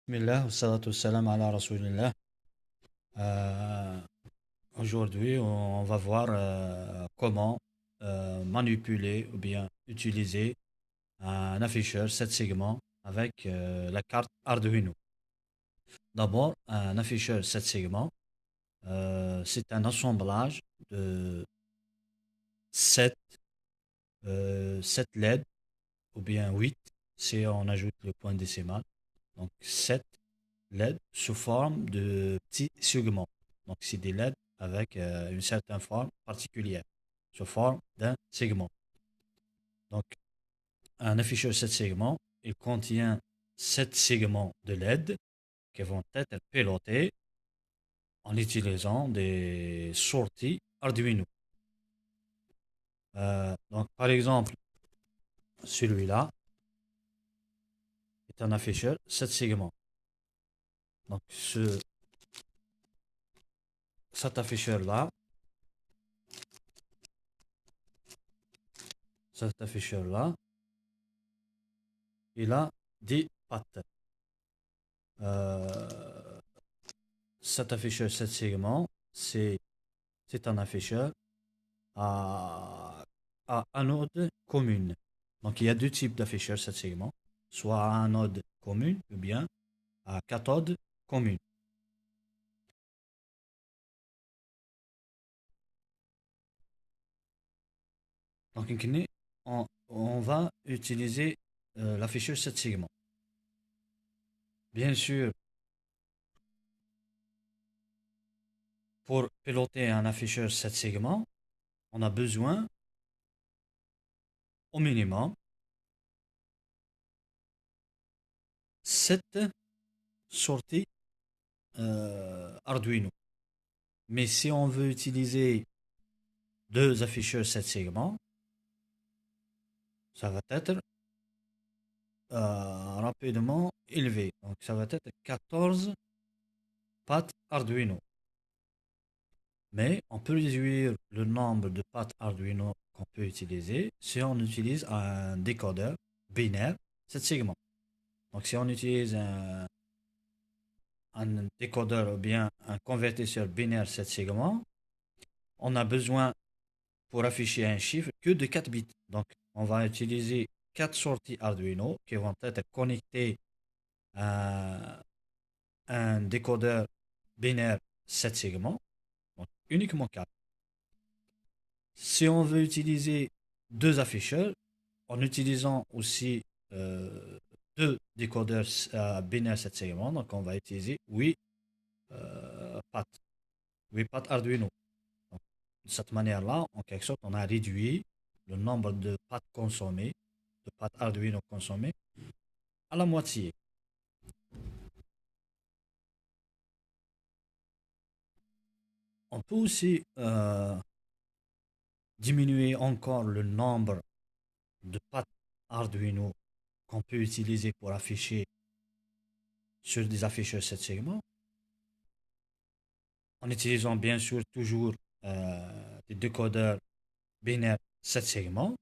Bismillah, wassalatu wassalam ala rasulillah. Euh, Aujourd'hui, on va voir comment manipuler ou bien utiliser un afficheur 7 segments avec la carte Arduino. D'abord, un afficheur 7 segments, c'est un assemblage de 7 7 LED ou bien 8 si on ajoute le point décimal. Donc 7 LED sous forme de petits segments. Donc c'est des LED avec une certaine forme particulière, sous forme d'un segment. Donc un afficheur 7 segments, il contient 7 segments de LED qui vont être pilotés en utilisant des sorties Arduino. Donc par exemple, celui-là est un afficheur 7 segments. Donc cet afficheur-là, cet afficheur-là, il a 10 pattes. Euh, Cet afficheur 7 segments, c'est un afficheur à, à anode commune. Donc il y a deux types d'afficheurs 7 segments, soit à anode commune ou bien à cathode commune. Donc on va utiliser l'afficheur 7 segments. Bien sûr, pour piloter un afficheur 7 segments, on a besoin au minimum 7 sorties Arduino. Mais si on veut utiliser deux afficheurs 7 segments, ça va être rapidement élevé. Donc ça va être 14 pattes Arduino. Mais on peut réduire le nombre de pattes Arduino qu'on peut utiliser si on utilise un décodeur binaire 7 segments. Donc si on utilise un décodeur ou bien un convertisseur binaire 7 segments, on a besoin pour afficher un chiffre que de 4 bits. Donc on va utiliser 4 sorties Arduino qui vont être connectées à un décodeur binaire 7 segments, donc uniquement 4. Si on veut utiliser deux afficheurs, en utilisant aussi deux décodeurs binaires 7 segments, donc on va utiliser 8 pattes, 8 pattes Arduino. Donc, de cette manière-là, en quelque sorte, on a réduit le nombre de pattes consommées, de pattes Arduino consommées, à la moitié. On peut aussi diminuer encore le nombre de pattes Arduino qu'on peut utiliser pour afficher sur des afficheurs 7 segments, en utilisant bien sûr toujours des décodeurs binaires 7 segments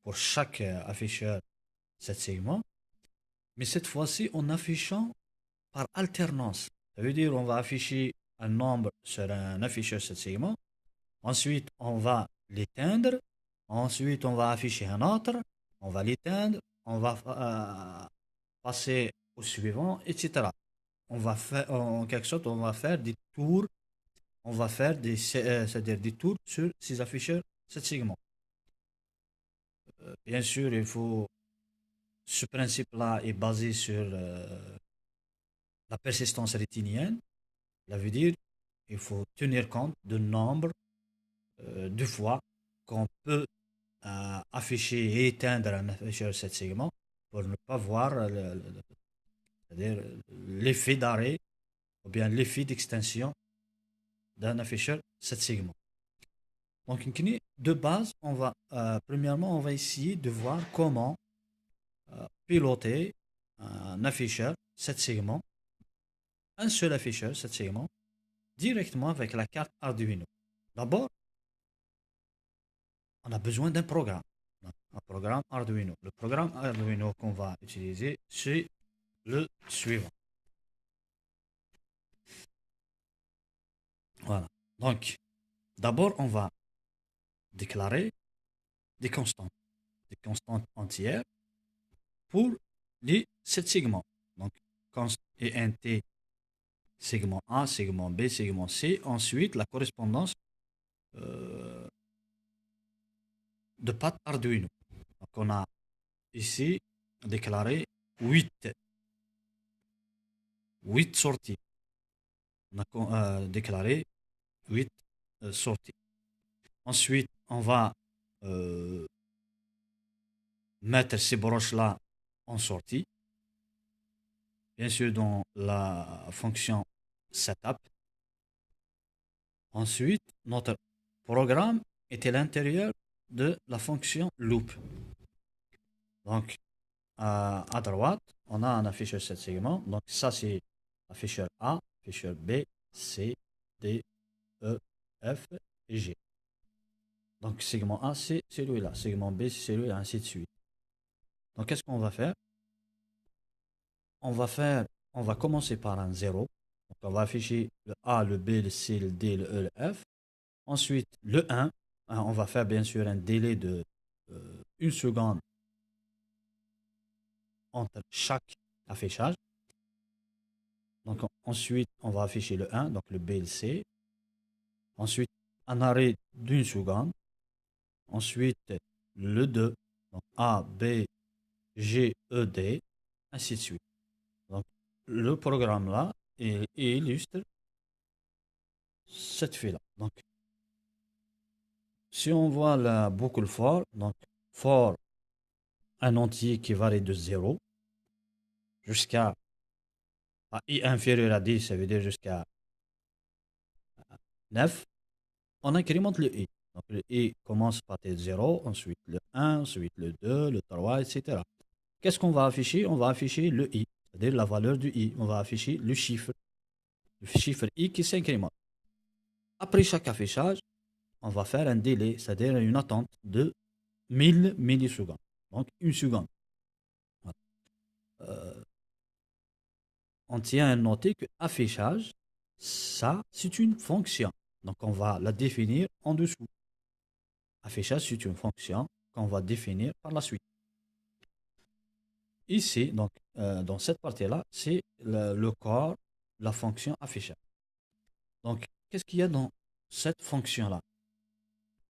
pour chaque afficheur 7 segments, mais cette fois-ci en affichant par alternance. Ça veut dire on va afficher un nombre sur un afficheur 7 segments, ensuite on va l'éteindre, ensuite on va afficher un autre, on va l'éteindre, on va passer au suivant, etc. On va faire, en quelque sorte, on va faire des tours, on va faire c'est-à-dire des tours sur ces afficheurs, cet segment. Bien sûr, ce principe-là est basé sur la persistance rétinienne. Ça veut dire il faut tenir compte du nombre de fois qu'on peut afficher et éteindre un afficheur 7 segments pour ne pas voir c'est-à-dire l'effet d'arrêt ou bien l'effet d'extinction d'un afficheur 7 segments. Donc, de base, premièrement, on va essayer de voir comment piloter un afficheur 7 segments, un seul afficheur 7 segments, directement avec la carte Arduino. D'abord, on a besoin d'un programme, un programme Arduino. Le programme Arduino qu'on va utiliser, c'est le suivant. Donc, d'abord, on va déclarer des constantes entières pour les 7 segments. Donc, const int segment A, segment B, segment C. Ensuite, la correspondance euh, de pattes Arduino. Donc, on a ici déclaré 8 sorties. On a déclaré 8 sorties. Ensuite, on va euh, mettre ces broches-là en sortie. Bien sûr, dans la fonction setup. Ensuite, notre programme est à l'intérieur de la fonction loop. Donc, à droite, on a un afficheur 7 segments. Donc, ça, c'est afficheur A, afficheur B, C, D, E, F et G. Donc, segment A, c'est celui-là. Segment B, c'est celui-là, ainsi de suite. Donc, qu'est-ce qu'on va faire? On va commencer par un 0. Donc, on va afficher le A, le B, le C, le D, le E, le F. Ensuite, le 1. On va faire bien sûr un délai de 1 seconde entre chaque affichage. Donc, ensuite, on va afficher le 1, donc le B et le C. Ensuite, un arrêt d'une seconde. Ensuite, le 2, donc A, B, G, E, D, ainsi de suite. Donc, le programme là illustre cette file-là. Donc, si on voit la boucle for, donc for un entier qui varie de 0 jusqu'à i inférieur à 10, ça veut dire jusqu'à 9, on incrémente le i. Donc, le i commence par être 0, ensuite le 1, ensuite le 2, le 3, etc. Qu'est-ce qu'on va afficher? On va afficher le i, c'est-à-dire la valeur du i. On va afficher le chiffre i qui s'incrémente. Après chaque affichage, on va faire un délai, c'est-à-dire une attente de 1000 millisecondes. Donc, une seconde. Voilà. On tient à noter que affichage, ça, c'est une fonction. Donc, on va la définir en dessous. Affichage, c'est une fonction qu'on va définir par la suite. Ici, donc, dans cette partie-là, c'est le corps, la fonction affichage. Donc, qu'est-ce qu'il y a dans cette fonction-là?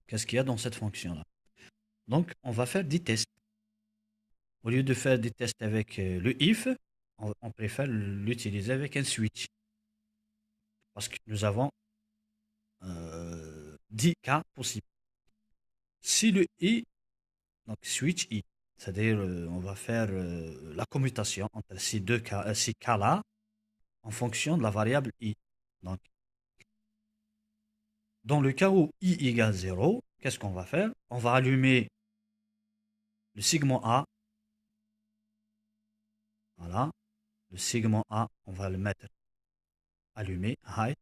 Qu'est-ce qu'il y a dans cette fonction-là? Donc, on va faire des tests. Au lieu de faire des tests avec le if, on préfère l'utiliser avec un switch. Parce que nous avons 10 cas possibles. Si le i, donc switch i, c'est-à-dire on va faire la commutation entre ces cas-là en fonction de la variable i. Donc, dans le cas où i égale 0, qu'est-ce qu'on va faire? On va allumer le segment A. Voilà. Le segment A, on va le mettre allumé, high.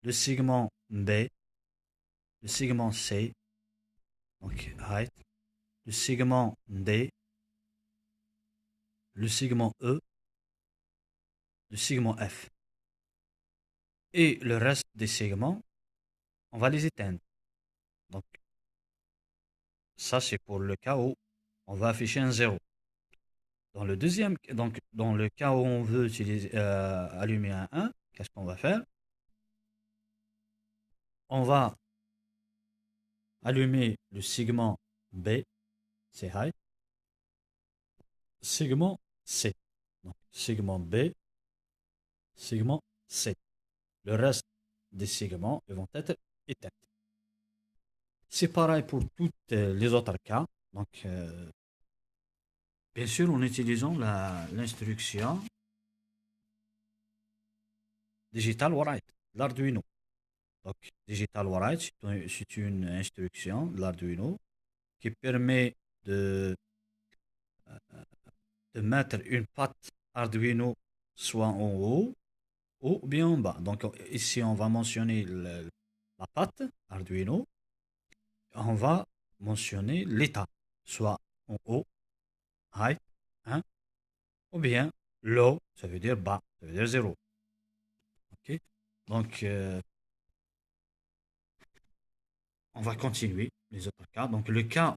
Le segment B, le segment C, donc high. Le segment D, le segment E, le segment F. Et le reste des segments, on va les éteindre. Donc, ça, c'est pour le cas où on va afficher un 0. Donc, dans le cas où on veut allumer un 1, qu'est-ce qu'on va faire? On va allumer le segment B, c'est high, segment C. Donc, segment B, segment C. Le reste des segments vont être éteints. C'est pareil pour tous les autres cas. Donc, bien sûr, en utilisant l'instruction Digital Write, l'Arduino. Donc, Digital Write, c'est une instruction de l'Arduino qui permet de, de mettre une patte Arduino soit en haut ou bien en bas. Donc, ici, on va mentionner la patte Arduino. On va mentionner l'état, soit en haut, high, 1, ou bien low, ça veut dire bas, ça veut dire 0. Ok. Donc, on va continuer les autres cas. Donc le cas